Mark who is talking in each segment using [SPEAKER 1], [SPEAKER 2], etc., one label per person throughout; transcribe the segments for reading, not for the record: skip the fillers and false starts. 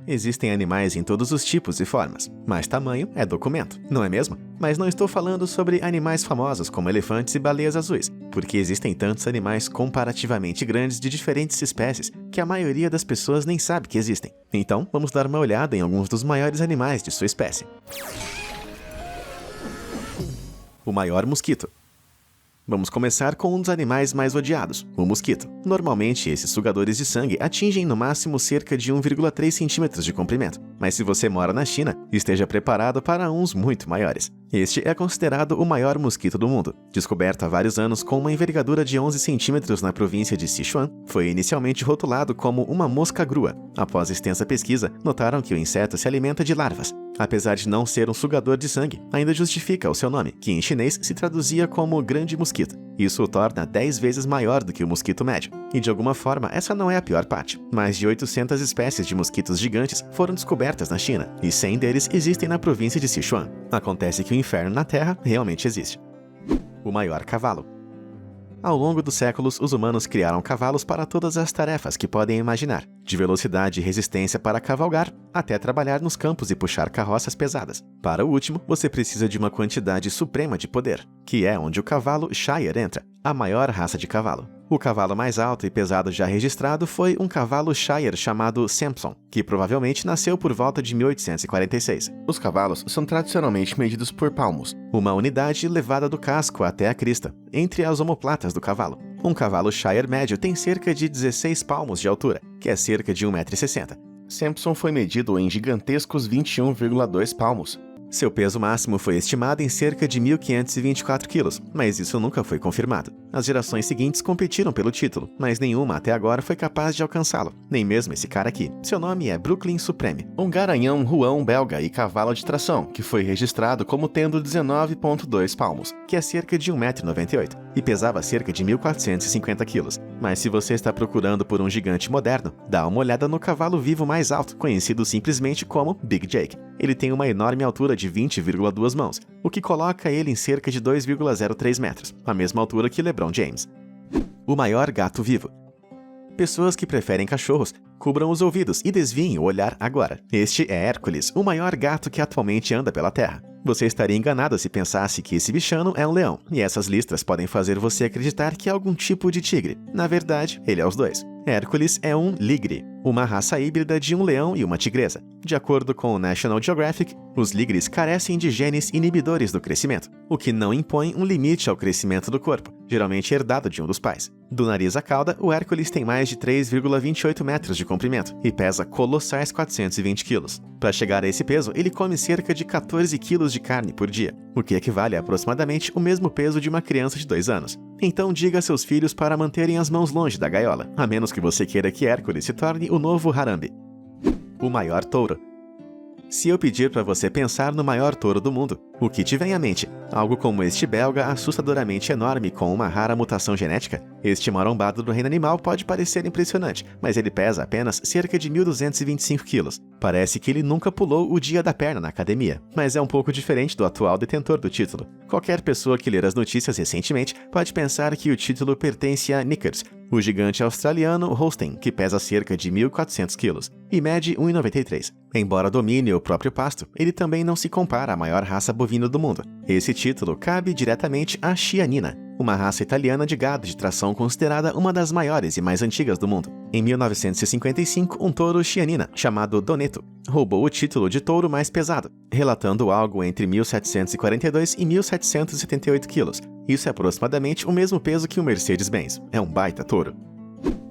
[SPEAKER 1] Existem animais em todos os tipos e formas, mas tamanho é documento, não é mesmo? Mas não estou falando sobre animais famosos como elefantes e baleias azuis, porque existem tantos animais comparativamente grandes de diferentes espécies que a maioria das pessoas nem sabe que existem. Então, vamos dar uma olhada em alguns dos maiores animais de sua espécie. O maior mosquito. Vamos começar com um dos animais mais odiados, o mosquito. Normalmente, esses sugadores de sangue atingem no máximo cerca de 1,3 centímetros de comprimento, mas se você mora na China, esteja preparado para uns muito maiores. Este é considerado o maior mosquito do mundo. Descoberto há vários anos com uma envergadura de 11 centímetros na província de Sichuan, foi inicialmente rotulado como uma mosca-grua. Após extensa pesquisa, notaram que o inseto se alimenta de larvas. Apesar de não ser um sugador de sangue, ainda justifica o seu nome, que em chinês se traduzia como grande mosquito. Isso o torna 10 vezes maior do que o mosquito médio. E de alguma forma, essa não é a pior parte. Mais de 800 espécies de mosquitos gigantes foram descobertas na China, e 100 deles existem na província de Sichuan. Acontece que o inferno na Terra realmente existe. O maior cavalo. Ao longo dos séculos, os humanos criaram cavalos para todas as tarefas que podem imaginar, de velocidade e resistência para cavalgar, até trabalhar nos campos e puxar carroças pesadas. Para o último, você precisa de uma quantidade suprema de poder, que é onde o cavalo Shire entra, a maior raça de cavalo. O cavalo mais alto e pesado já registrado foi um cavalo Shire chamado Samson, que provavelmente nasceu por volta de 1846. Os cavalos são tradicionalmente medidos por palmos, uma unidade levada do casco até a crista, entre as omoplatas do cavalo. Um cavalo Shire médio tem cerca de 16 palmos de altura, que é cerca de 1,60 m. Samson foi medido em gigantescos 21,2 palmos. Seu peso máximo foi estimado em cerca de 1.524 quilos, mas isso nunca foi confirmado. As gerações seguintes competiram pelo título, mas nenhuma até agora foi capaz de alcançá-lo. Nem mesmo esse cara aqui. Seu nome é Brooklyn Supreme, um garanhão ruão belga e cavalo de tração, que foi registrado como tendo 19,2 palmos, que é cerca de 1,98 m, e pesava cerca de 1.450 quilos. Mas se você está procurando por um gigante moderno, dá uma olhada no cavalo vivo mais alto, conhecido simplesmente como Big Jake. Ele tem uma enorme altura de 20,2 mãos, o que coloca ele em cerca de 2,03 metros, a mesma altura que LeBron James. O maior gato vivo. Pessoas que preferem cachorros, cubram os ouvidos e desviem o olhar agora. Este é Hércules, o maior gato que atualmente anda pela Terra. Você estaria enganado se pensasse que esse bichano é um leão, e essas listras podem fazer você acreditar que é algum tipo de tigre. Na verdade, ele é os dois. Hércules é um ligre, uma raça híbrida de um leão e uma tigresa. De acordo com o National Geographic, os ligres carecem de genes inibidores do crescimento, o que não impõe um limite ao crescimento do corpo, geralmente herdado de um dos pais. Do nariz à cauda, o Hércules tem mais de 3,28 metros de comprimento e pesa colossais 420 quilos. Para chegar a esse peso, ele come cerca de 14 quilos de carne por dia, o que equivale a aproximadamente o mesmo peso de uma criança de 2 anos. Então diga a seus filhos para manterem as mãos longe da gaiola, a menos que você queira que Hércules se torne o novo Harambe. O maior touro. Se eu pedir para você pensar no maior touro do mundo, o que te vem à mente? Algo como este belga assustadoramente enorme com uma rara mutação genética? Este marombado do reino animal pode parecer impressionante, mas ele pesa apenas cerca de 1.225 quilos. Parece que ele nunca pulou o dia da perna na academia, mas é um pouco diferente do atual detentor do título. Qualquer pessoa que ler as notícias recentemente pode pensar que o título pertence a Knickers, o gigante australiano Holstein, que pesa cerca de 1.400 quilos e mede 1,93 m. Embora domine o próprio pasto, ele também não se compara à maior raça bovina do mundo. Esse título cabe diretamente à Chianina, uma raça italiana de gado de tração considerada uma das maiores e mais antigas do mundo. Em 1955, um touro Chianina, chamado Doneto, roubou o título de touro mais pesado, relatando algo entre 1.742 e 1.778 quilos. Isso é aproximadamente o mesmo peso que o Mercedes-Benz. É um baita touro.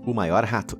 [SPEAKER 1] O maior rato.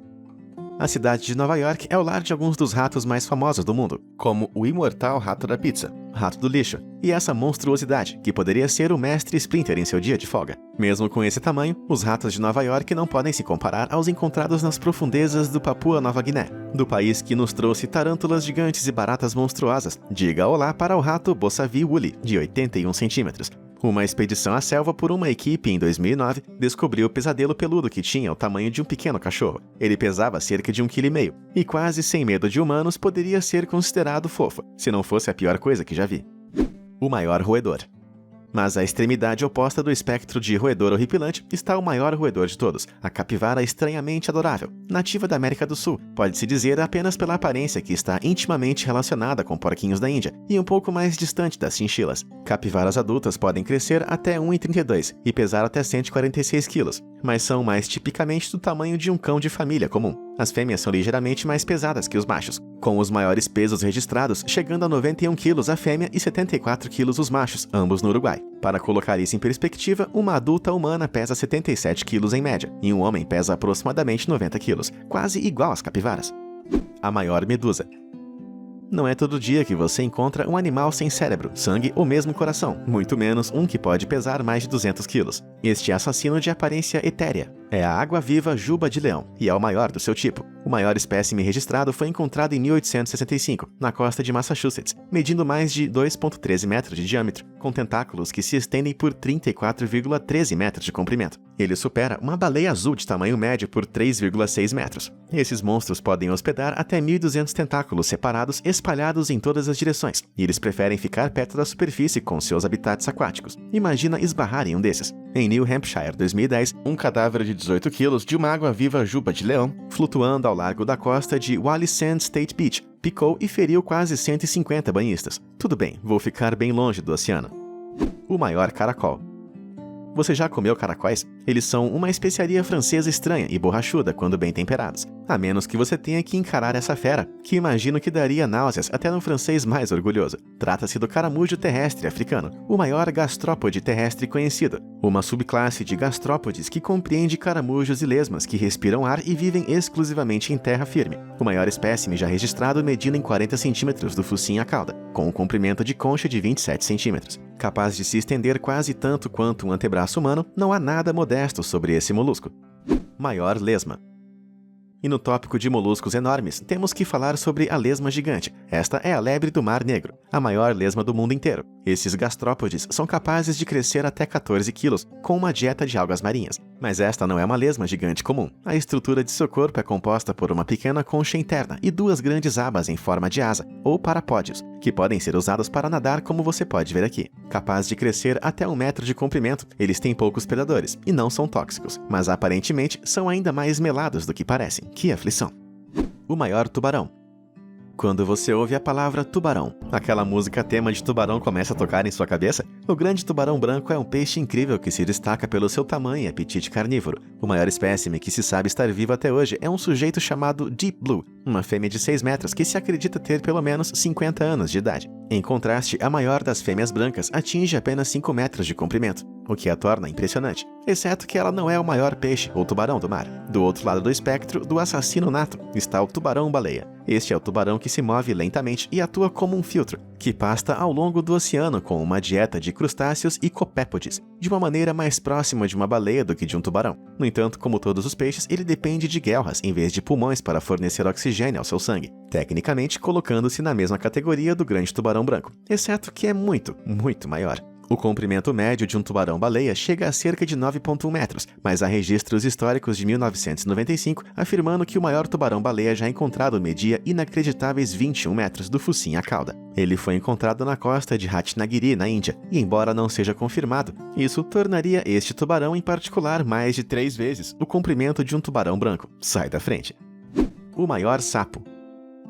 [SPEAKER 1] A cidade de Nova York é o lar de alguns dos ratos mais famosos do mundo, como o imortal rato da pizza, rato do lixo, e essa monstruosidade, que poderia ser o mestre Splinter em seu dia de folga. Mesmo com esse tamanho, os ratos de Nova York não podem se comparar aos encontrados nas profundezas do Papua Nova Guiné, do país que nos trouxe tarântulas gigantes e baratas monstruosas. Diga olá para o rato Bossavi Woolly, de 81 centímetros. Uma expedição à selva por uma equipe em 2009 descobriu o pesadelo peludo que tinha o tamanho de um pequeno cachorro. Ele pesava cerca de 1,5 kg e quase sem medo de humanos poderia ser considerado fofo, se não fosse a pior coisa que já vi. O maior roedor. Mas à extremidade oposta do espectro de roedor horripilante está o maior roedor de todos, a capivara estranhamente adorável. Nativa da América do Sul, pode-se dizer apenas pela aparência que está intimamente relacionada com porquinhos da Índia e um pouco mais distante das chinchilas. Capivaras adultas podem crescer até 1,32 e pesar até 146 kg, mas são mais tipicamente do tamanho de um cão de família comum. As fêmeas são ligeiramente mais pesadas que os machos, com os maiores pesos registrados chegando a 91 kg a fêmea e 74 kg os machos, ambos no Uruguai. Para colocar isso em perspectiva, uma adulta humana pesa 77 kg em média, e um homem pesa aproximadamente 90 kg, quase igual às capivaras. A maior medusa. Não é todo dia que você encontra um animal sem cérebro, sangue ou mesmo coração, muito menos um que pode pesar mais de 200 quilos. Este assassino de aparência etérea é a água-viva juba de leão e é o maior do seu tipo. O maior espécime registrado foi encontrado em 1865, na costa de Massachusetts, medindo mais de 2,13 metros de diâmetro, com tentáculos que se estendem por 34,13 metros de comprimento. Ele supera uma baleia azul de tamanho médio por 3,6 metros. Esses monstros podem hospedar até 1.200 tentáculos separados espalhados em todas as direções, e eles preferem ficar perto da superfície com seus habitats aquáticos. Imagina esbarrar em um desses. Em New Hampshire, 2010, um cadáver de 18 quilos de uma água-viva juba de leão, flutuando ao largo da costa de Wallis Sands State Beach, picou e feriu quase 150 banhistas. Tudo bem, vou ficar bem longe do oceano. O maior caracol. Você já comeu caracóis? Eles são uma especiaria francesa estranha e borrachuda quando bem temperados. A menos que você tenha que encarar essa fera, que imagino que daria náuseas até no francês mais orgulhoso. Trata-se do caramujo terrestre africano, o maior gastrópode terrestre conhecido. Uma subclasse de gastrópodes que compreende caramujos e lesmas que respiram ar e vivem exclusivamente em terra firme. O maior espécime já registrado medindo em 40 centímetros do focinho à cauda, com um comprimento de concha de 27 centímetros. Capaz de se estender quase tanto quanto um antebraço humano, não há nada modesto sobre esse molusco. Maior lesma. E no tópico de moluscos enormes, temos que falar sobre a lesma gigante. Esta é a lebre do Mar Negro, a maior lesma do mundo inteiro. Esses gastrópodes são capazes de crescer até 14 quilos, com uma dieta de algas marinhas. Mas esta não é uma lesma gigante comum. A estrutura de seu corpo é composta por uma pequena concha interna e duas grandes abas em forma de asa, ou parapódios, que podem ser usados para nadar como você pode ver aqui. Capaz de crescer até 1 metro de comprimento, eles têm poucos predadores e não são tóxicos, mas aparentemente são ainda mais melados do que parecem. Que aflição! O maior tubarão. Quando você ouve a palavra tubarão, aquela música tema de tubarão começa a tocar em sua cabeça? O grande tubarão branco é um peixe incrível que se destaca pelo seu tamanho e apetite carnívoro. O maior espécime que se sabe estar vivo até hoje é um sujeito chamado Deep Blue, uma fêmea de 6 metros que se acredita ter pelo menos 50 anos de idade. Em contraste, a maior das fêmeas brancas atinge apenas 5 metros de comprimento, o que a torna impressionante, exceto que ela não é o maior peixe ou tubarão do mar. Do outro lado do espectro, do assassino nato, está o tubarão-baleia. Este é o tubarão que se move lentamente e atua como um filtro, que pasta ao longo do oceano com uma dieta de crustáceos e copépodes, de uma maneira mais próxima de uma baleia do que de um tubarão. No entanto, como todos os peixes, ele depende de guelras em vez de pulmões para fornecer oxigênio ao seu sangue, tecnicamente colocando-se na mesma categoria do grande tubarão branco, exceto que é muito, muito maior. O comprimento médio de um tubarão-baleia chega a cerca de 9,1 metros, mas há registros históricos de 1995 afirmando que o maior tubarão-baleia já encontrado media inacreditáveis 21 metros do focinho à cauda. Ele foi encontrado na costa de Ratnagiri, na Índia, e embora não seja confirmado, isso tornaria este tubarão em particular mais de 3 vezes o comprimento de um tubarão branco. Sai da frente. O maior sapo.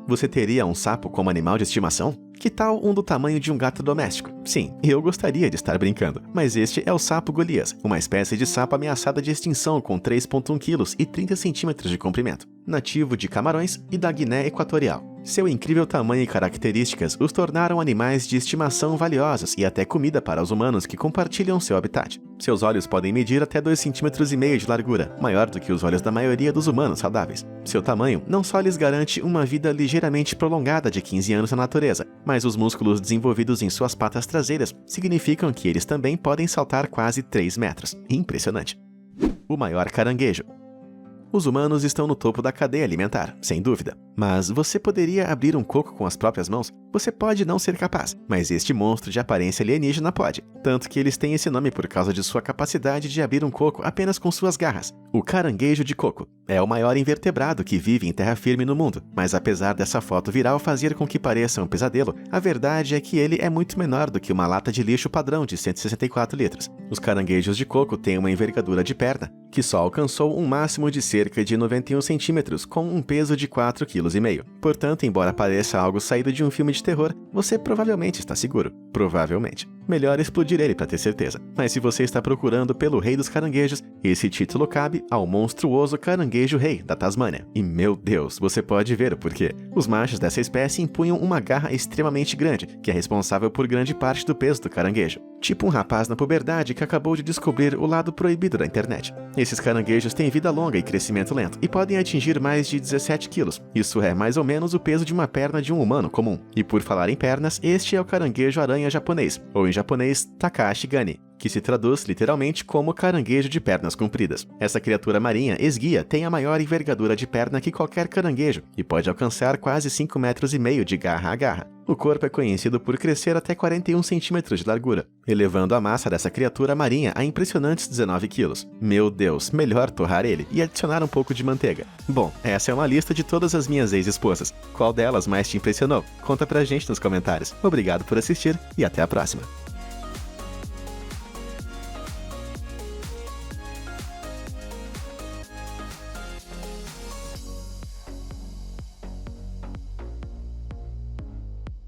[SPEAKER 1] Você teria um sapo como animal de estimação? Que tal um do tamanho de um gato doméstico? Sim, eu gostaria de estar brincando, mas este é o sapo Golias, uma espécie de sapo ameaçada de extinção com 3,1 kg e 30 centímetros de comprimento, nativo de Camarões e da Guiné Equatorial. Seu incrível tamanho e características os tornaram animais de estimação valiosos e até comida para os humanos que compartilham seu habitat. Seus olhos podem medir até 2,5 cm de largura, maior do que os olhos da maioria dos humanos saudáveis. Seu tamanho não só lhes garante uma vida ligeiramente prolongada de 15 anos na natureza, mas os músculos desenvolvidos em suas patas traseiras significam que eles também podem saltar quase 3 metros. Impressionante. O maior caranguejo. Os humanos estão no topo da cadeia alimentar, sem dúvida. Mas você poderia abrir um coco com as próprias mãos? Você pode não ser capaz, mas este monstro de aparência alienígena pode. Tanto que eles têm esse nome por causa de sua capacidade de abrir um coco apenas com suas garras. O caranguejo de coco é o maior invertebrado que vive em terra firme no mundo, mas apesar dessa foto viral fazer com que pareça um pesadelo, a verdade é que ele é muito menor do que uma lata de lixo padrão de 164 litros. Os caranguejos de coco têm uma envergadura de perna, que só alcançou um máximo de cerca de 91 centímetros, com um peso de 4,5 kg. Portanto, embora pareça algo saído de um filme de terror, você provavelmente está seguro. Provavelmente. Melhor explodir ele para ter certeza. Mas se você está procurando pelo Rei dos Caranguejos, esse título cabe ao monstruoso caranguejo rei da Tasmânia. E meu Deus, você pode ver o porquê. Os machos dessa espécie empunham uma garra extremamente grande, que é responsável por grande parte do peso do caranguejo. Tipo um rapaz na puberdade que acabou de descobrir o lado proibido da internet. Esses caranguejos têm vida longa e crescimento lento, e podem atingir mais de 17 quilos. Isso é mais ou menos o peso de uma perna de um humano comum. E por falar em pernas, este é o caranguejo aranha japonês, ou em japonês, Takashi Gani, que se traduz literalmente como caranguejo de pernas compridas. Essa criatura marinha esguia tem a maior envergadura de perna que qualquer caranguejo e pode alcançar quase 5,5 metros de garra a garra. O corpo é conhecido por crescer até 41 centímetros de largura, elevando a massa dessa criatura marinha a impressionantes 19 quilos. Meu Deus, melhor torrar ele e adicionar um pouco de manteiga. Bom, essa é uma lista de todas as minhas ex-esposas. Qual delas mais te impressionou? Conta pra gente nos comentários. Obrigado por assistir e até a próxima.